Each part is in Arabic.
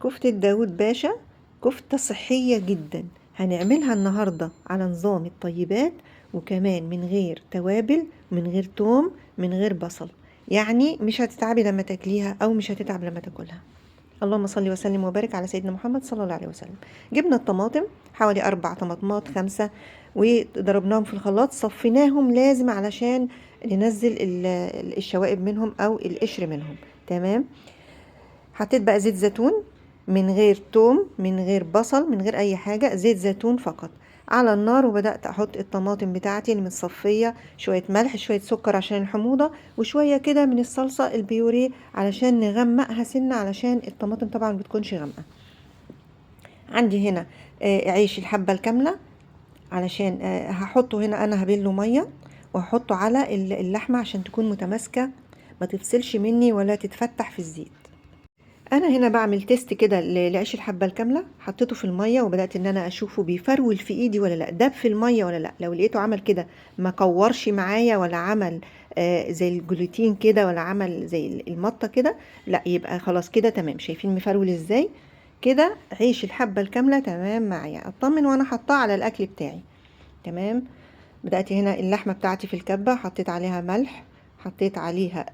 كفتة داود باشا كفتة صحية جدا، هنعملها النهاردة على نظام الطيبات، وكمان من غير توابل، من غير توم، من غير بصل. يعني مش هتتعبي لما تاكليها او مش هتتعب لما تاكلها. اللهم صل وسلم وبارك على سيدنا محمد صلى الله عليه وسلم. جبنا الطماطم حوالي 4 طماطمات 5، وضربناهم في الخلاط، صفيناهم لازم علشان ننزل الشوائب منهم او القشر منهم. تمام. حطيت بقى زيت زيتون من غير توم، من غير بصل، من غير اي حاجة، زيت زيتون فقط على النار. وبدأت احط الطماطم بتاعتي اللي متصفية، شوية ملح، شوية سكر عشان الحموضة، وشوية كده من الصلصة البيوريه علشان نغمقها سنة، علشان الطماطم طبعا بتكونش غامقة. عندي هنا عيش الحبة الكاملة، علشان هحطه هنا، انا هبله مية وهحطه على اللحمة عشان تكون متماسكة، ما تفصلش مني ولا تتفتح في الزيت. انا هنا بعمل تيست كده لعيش الحبه الكامله، حطيته في الميه وبدات ان انا اشوفه بيفرول في ايدي ولا لا، داب في الميه ولا لا. لو لقيته عمل كده ما كورش معايا، ولا عمل زي الجلوتين كده، ولا عمل زي المطه كده، لا يبقى خلاص كده تمام. شايفين مفرول ازاي؟ كده عيش الحبه الكامله تمام معايا، اطمن وانا حطاه على الاكل بتاعي. تمام. بدأت هنا اللحمة بتاعتي في الكبة، حطيت عليها ملح، حطيت عليها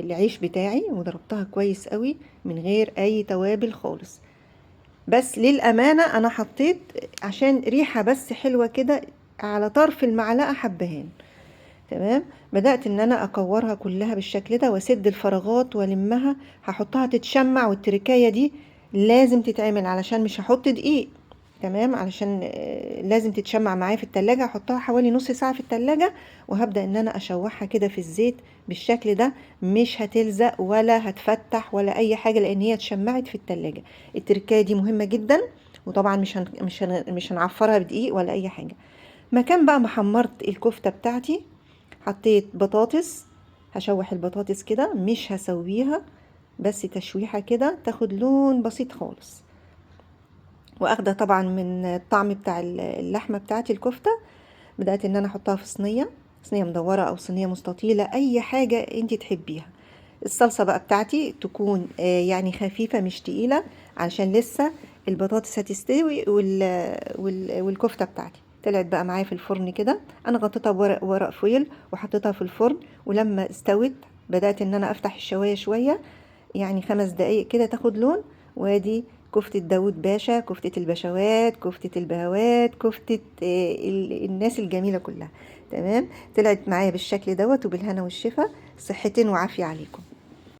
العيش بتاعي وضربتها كويس قوي من غير اي توابل خالص. بس للأمانة انا حطيت عشان ريحة بس حلوة كده على طرف المعلقة حبهان. تمام. بدأت ان انا اكورها كلها بالشكل ده واسد الفراغات والمها، هحطها تتشمع، والتركاية دي لازم تتعمل علشان مش هحط دقيق. تمام. علشان لازم تتشمع معايا في التلاجة، هحطها حوالي نص ساعة في التلاجة، وهبدأ ان انا اشوحها كده في الزيت بالشكل ده، مش هتلزق ولا هتفتح ولا اي حاجة، لان هي اتشمعت في التلاجة. التركاية دي مهمة جدا، وطبعا مش هنعفرها بدقيق ولا اي حاجة. مكان بقى ما حمرت الكفتة بتاعتي، حطيت بطاطس، هشوح البطاطس كده، مش هسويها، بس تشويحة كده تاخد لون بسيط خالص. واخده طبعا من الطعم بتاع اللحمة بتاعتي الكفتة. بدأت ان انا احطها في صينية مدورة او صينية مستطيلة، اي حاجة انتي تحبيها. الصلصة بقى بتاعتي تكون يعني خفيفة مش تقيلة، علشان لسه البطاطس هتستوي والكفتة بتاعتي طلعت بقى معايا في الفرن كده. انا غطيتها بورق فويل وحطيتها في الفرن، ولما استوت بدأت ان انا افتح الشواية شوية، يعني 5 دقايق كده تاخد لون. وادي كفتة داود باشا، كفتة البشوات، كفتة البهوات، كفتة الناس الجميلة كلها. تمام. طلعت معايا بالشكل دوت، وبالهنا والشفا، صحتين وعافية عليكم.